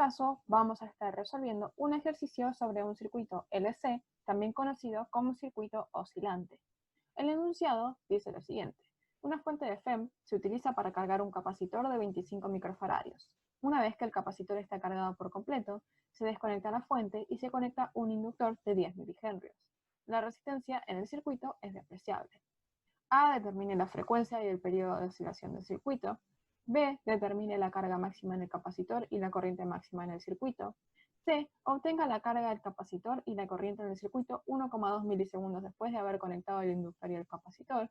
caso vamos a estar resolviendo un ejercicio sobre un circuito LC, también conocido como circuito oscilante. El enunciado dice lo siguiente. Una fuente de FEM se utiliza para cargar un capacitor de 25 microfaradios. Una vez que el capacitor está cargado por completo, se desconecta la fuente y se conecta un inductor de 10 milihenrios. La resistencia en el circuito es despreciable. A determine la frecuencia y el periodo de oscilación del circuito. B determine la carga máxima en el capacitor y la corriente máxima en el circuito. C obtenga la carga del capacitor y la corriente en el circuito 1,2 milisegundos después de haber conectado el inductor y el capacitor.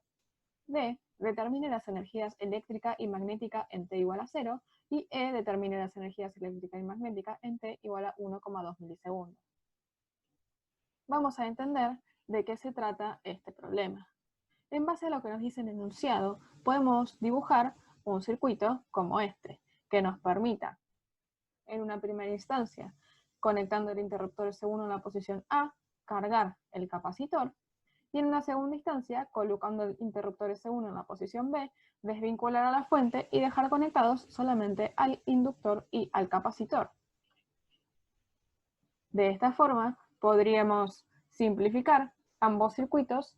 D determine las energías eléctrica y magnética en T igual a 0 y E determine las energías eléctrica y magnética en T igual a 1,2 milisegundos. Vamos a entender de qué se trata este problema. En base a lo que nos dice el enunciado, podemos dibujar un circuito como este, que nos permita, en una primera instancia, conectando el interruptor S1 en la posición A, cargar el capacitor, y en una segunda instancia, colocando el interruptor S1 en la posición B, desvincular a la fuente y dejar conectados solamente al inductor y al capacitor. De esta forma, podríamos simplificar ambos circuitos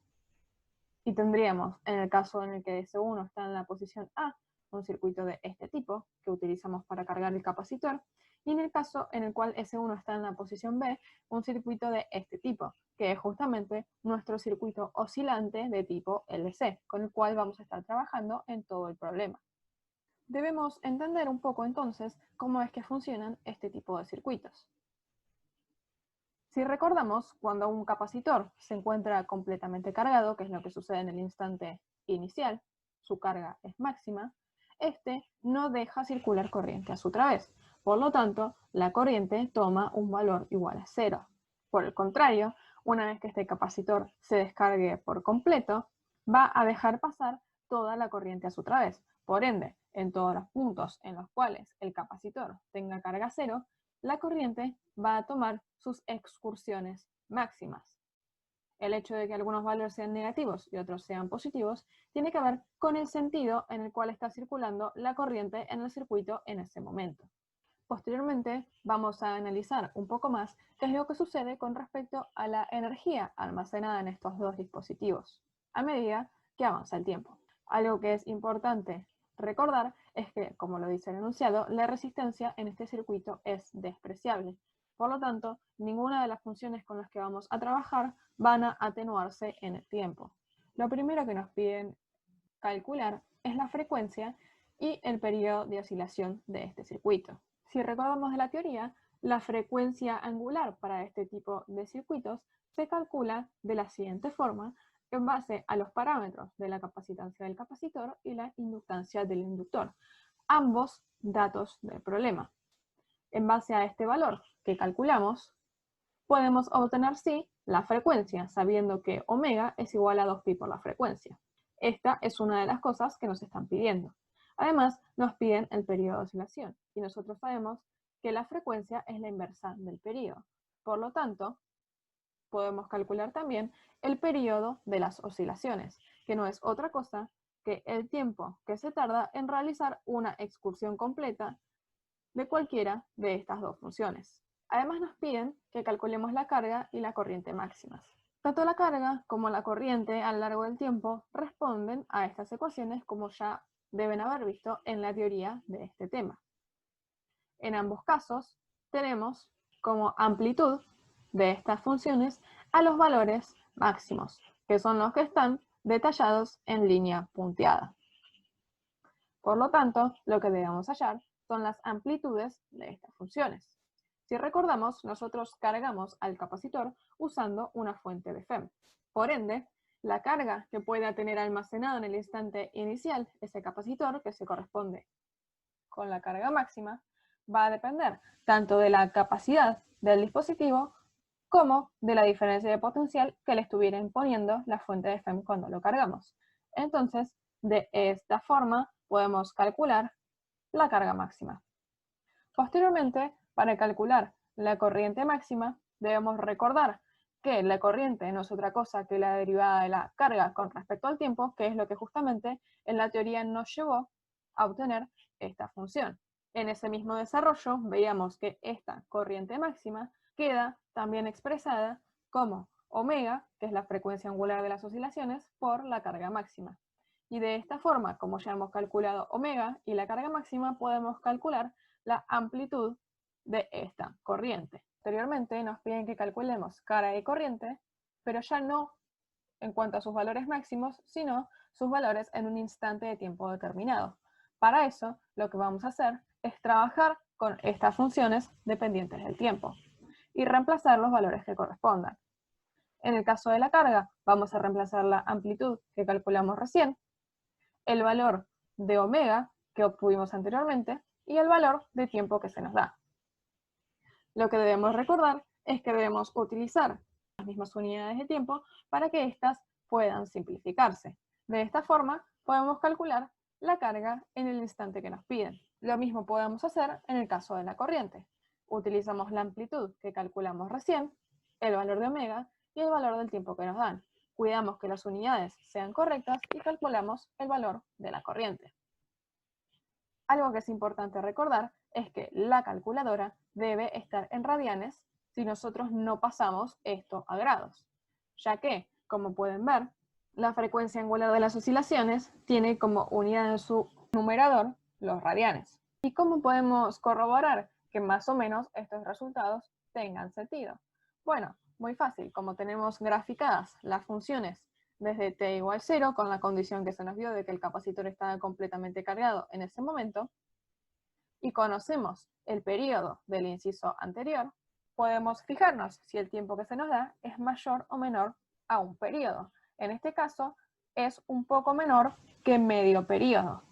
y tendríamos, en el caso en el que S1 está en la posición A, un circuito de este tipo, que utilizamos para cargar el capacitor, y en el caso en el cual S1 está en la posición B, un circuito de este tipo, que es justamente nuestro circuito oscilante de tipo LC, con el cual vamos a estar trabajando en todo el problema. Debemos entender un poco entonces cómo es que funcionan este tipo de circuitos. Si recordamos, cuando un capacitor se encuentra completamente cargado, que es lo que sucede en el instante inicial, su carga es máxima, este no deja circular corriente a su través. Por lo tanto, la corriente toma un valor igual a 0. Por el contrario, una vez que este capacitor se descargue por completo, va a dejar pasar toda la corriente a su través. Por ende, en todos los puntos en los cuales el capacitor tenga carga 0, la corriente va a tomar sus excursiones máximas. El hecho de que algunos valores sean negativos y otros sean positivos tiene que ver con el sentido en el cual está circulando la corriente en el circuito en ese momento. Posteriormente vamos a analizar un poco más qué es lo que sucede con respecto a la energía almacenada en estos dos dispositivos a medida que avanza el tiempo. Algo que es importante recordar es que, como lo dice el enunciado, la resistencia en este circuito es despreciable. Por lo tanto, ninguna de las funciones con las que vamos a trabajar van a atenuarse en el tiempo. Lo primero que nos piden calcular es la frecuencia y el periodo de oscilación de este circuito. Si recordamos de la teoría, la frecuencia angular para este tipo de circuitos se calcula de la siguiente forma, en base a los parámetros de la capacitancia del capacitor y la inductancia del inductor, ambos datos del problema. En base a este valor que calculamos, podemos obtener sí la frecuencia, sabiendo que omega es igual a 2pi por la frecuencia. Esta es una de las cosas que nos están pidiendo. Además, nos piden el periodo de oscilación, y nosotros sabemos que la frecuencia es la inversa del periodo. Por lo tanto, podemos calcular también el periodo de las oscilaciones, que no es otra cosa que el tiempo que se tarda en realizar una excursión completa de cualquiera de estas dos funciones. Además nos piden que calculemos la carga y la corriente máximas. Tanto la carga como la corriente a lo largo del tiempo responden a estas ecuaciones como ya deben haber visto en la teoría de este tema. En ambos casos tenemos como amplitud de estas funciones a los valores máximos, que son los que están detallados en línea punteada. Por lo tanto, lo que debemos hallar son las amplitudes de estas funciones. Si recordamos, nosotros cargamos al capacitor usando una fuente de FEM. Por ende, la carga que pueda tener almacenado en el instante inicial ese capacitor, que se corresponde con la carga máxima, va a depender tanto de la capacidad del dispositivo como de la diferencia de potencial que le estuviera imponiendo la fuente de FEM cuando lo cargamos. Entonces, de esta forma podemos calcular la carga máxima. Posteriormente, para calcular la corriente máxima, debemos recordar que la corriente no es otra cosa que la derivada de la carga con respecto al tiempo, que es lo que justamente en la teoría nos llevó a obtener esta función. En ese mismo desarrollo veíamos que esta corriente máxima queda también expresada como omega, que es la frecuencia angular de las oscilaciones, por la carga máxima. Y de esta forma, como ya hemos calculado omega y la carga máxima, podemos calcular la amplitud de esta corriente. Anteriormente nos piden que calculemos carga y corriente, pero ya no en cuanto a sus valores máximos, sino sus valores en un instante de tiempo determinado. Para eso, lo que vamos a hacer es trabajar con estas funciones dependientes del tiempo y reemplazar los valores que correspondan. En el caso de la carga, vamos a reemplazar la amplitud que calculamos recién, el valor de omega que obtuvimos anteriormente y el valor de tiempo que se nos da. Lo que debemos recordar es que debemos utilizar las mismas unidades de tiempo para que éstas puedan simplificarse. De esta forma, podemos calcular la carga en el instante que nos piden. Lo mismo podemos hacer en el caso de la corriente. Utilizamos la amplitud que calculamos recién, el valor de omega y el valor del tiempo que nos dan. Cuidamos que las unidades sean correctas y calculamos el valor de la corriente. Algo que es importante recordar es que la calculadora debe estar en radianes si nosotros no pasamos esto a grados, ya que, como pueden ver, la frecuencia angular de las oscilaciones tiene como unidad en su numerador los radianes. ¿Y cómo podemos corroborar que más o menos estos resultados tengan sentido? Bueno, muy fácil, como tenemos graficadas las funciones desde t igual 0, con la condición que se nos dio de que el capacitor estaba completamente cargado en ese momento, y conocemos el periodo del inciso anterior, podemos fijarnos si el tiempo que se nos da es mayor o menor a un periodo. En este caso, es un poco menor que medio periodo.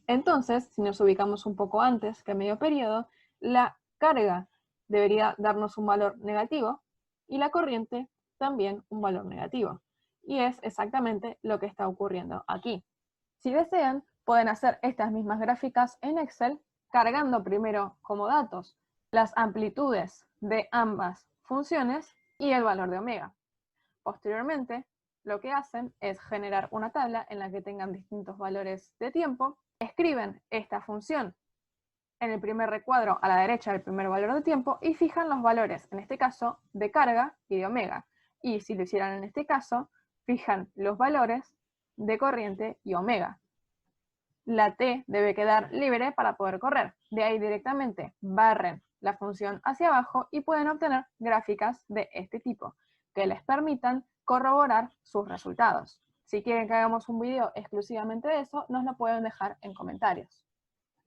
Entonces, si nos ubicamos un poco antes que medio periodo, la carga debería darnos un valor negativo y la corriente también un valor negativo. Y es exactamente lo que está ocurriendo aquí. Si desean, pueden hacer estas mismas gráficas en Excel, cargando primero como datos las amplitudes de ambas funciones y el valor de omega. Posteriormente, lo que hacen es generar una tabla en la que tengan distintos valores de tiempo, escriben esta función en el primer recuadro a la derecha del primer valor de tiempo y fijan los valores, en este caso, de carga y de omega. Y si lo hicieran en este caso, fijan los valores de corriente y omega. La t debe quedar libre para poder correr. De ahí directamente barren la función hacia abajo y pueden obtener gráficas de este tipo, que les permitan corroborar sus resultados. Si quieren que hagamos un video exclusivamente de eso, nos lo pueden dejar en comentarios.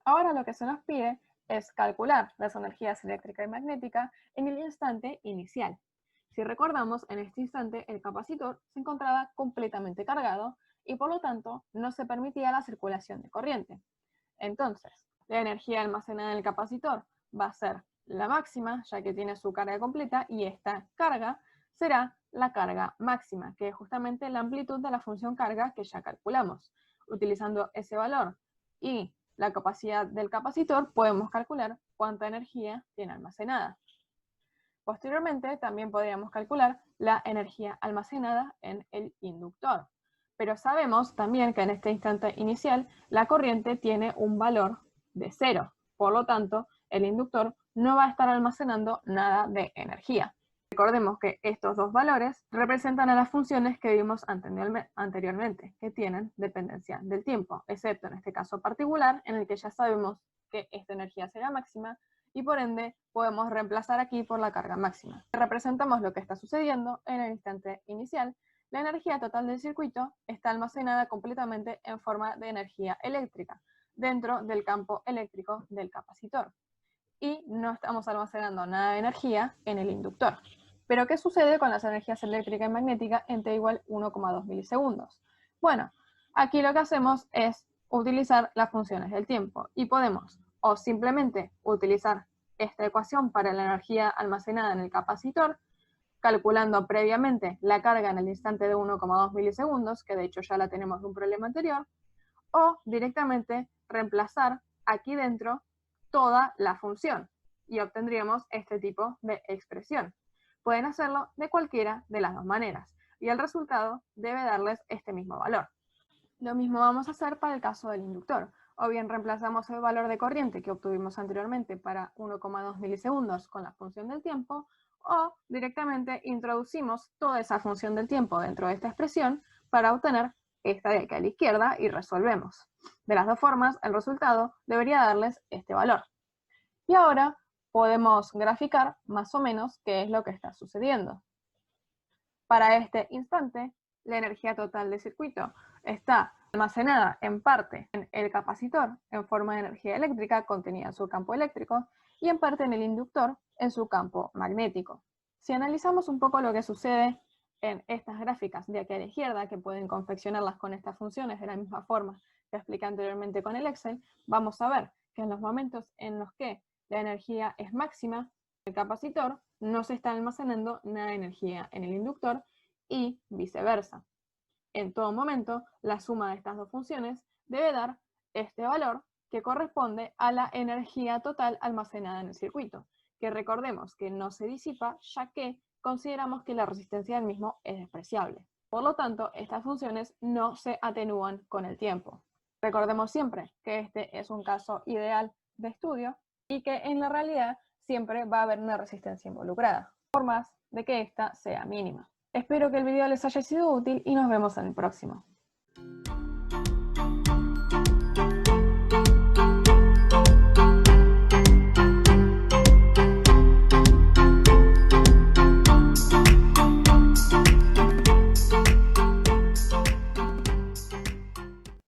Ahora lo que se nos pide es calcular las energías eléctrica y magnética en el instante inicial. Si recordamos, en este instante el capacitor se encontraba completamente cargado y por lo tanto no se permitía la circulación de corriente. Entonces, la energía almacenada en el capacitor va a ser la máxima, ya que tiene su carga completa, y esta carga será la carga máxima, que es justamente la amplitud de la función carga que ya calculamos. Utilizando ese valor y la capacidad del capacitor, podemos calcular cuánta energía tiene almacenada. Posteriormente, también podríamos calcular la energía almacenada en el inductor. Pero sabemos también que en este instante inicial la corriente tiene un valor de 0. Por lo tanto, el inductor no va a estar almacenando nada de energía. Recordemos que estos dos valores representan a las funciones que vimos anteriormente, que tienen dependencia del tiempo, excepto en este caso particular, en el que ya sabemos que esta energía será máxima, y por ende podemos reemplazar aquí por la carga máxima. Representamos lo que está sucediendo en el instante inicial. La energía total del circuito está almacenada completamente en forma de energía eléctrica, dentro del campo eléctrico del capacitor. Y no estamos almacenando nada de energía en el inductor. Pero ¿qué sucede con las energías eléctrica y magnética en t igual 1,2 milisegundos? Bueno, aquí lo que hacemos es utilizar las funciones del tiempo y podemos o simplemente utilizar esta ecuación para la energía almacenada en el capacitor, calculando previamente la carga en el instante de 1,2 milisegundos, que de hecho ya la tenemos de un problema anterior, o directamente reemplazar aquí dentro toda la función y obtendríamos este tipo de expresión. Pueden hacerlo de cualquiera de las dos maneras y el resultado debe darles este mismo valor. Lo mismo vamos a hacer para el caso del inductor. O bien reemplazamos el valor de corriente que obtuvimos anteriormente para 1,2 milisegundos con la función del tiempo, o directamente introducimos toda esa función del tiempo dentro de esta expresión para obtener esta de aquí a la izquierda y resolvemos. De las dos formas, el resultado debería darles este valor. Y ahora podemos graficar más o menos qué es lo que está sucediendo. Para este instante, la energía total del circuito está almacenada en parte en el capacitor en forma de energía eléctrica contenida en su campo eléctrico y en parte en el inductor en su campo magnético. Si analizamos un poco lo que sucede en estas gráficas de aquí a la izquierda, que pueden confeccionarlas con estas funciones de la misma forma que expliqué anteriormente con el Excel, vamos a ver que en los momentos en los que la energía es máxima, el capacitor no se está almacenando nada de energía en el inductor y viceversa. En todo momento, la suma de estas dos funciones debe dar este valor que corresponde a la energía total almacenada en el circuito, que recordemos que no se disipa ya que consideramos que la resistencia del mismo es despreciable. Por lo tanto, estas funciones no se atenúan con el tiempo. Recordemos siempre que este es un caso ideal de estudio y que en la realidad siempre va a haber una resistencia involucrada, por más de que ésta sea mínima. Espero que el video les haya sido útil y nos vemos en el próximo.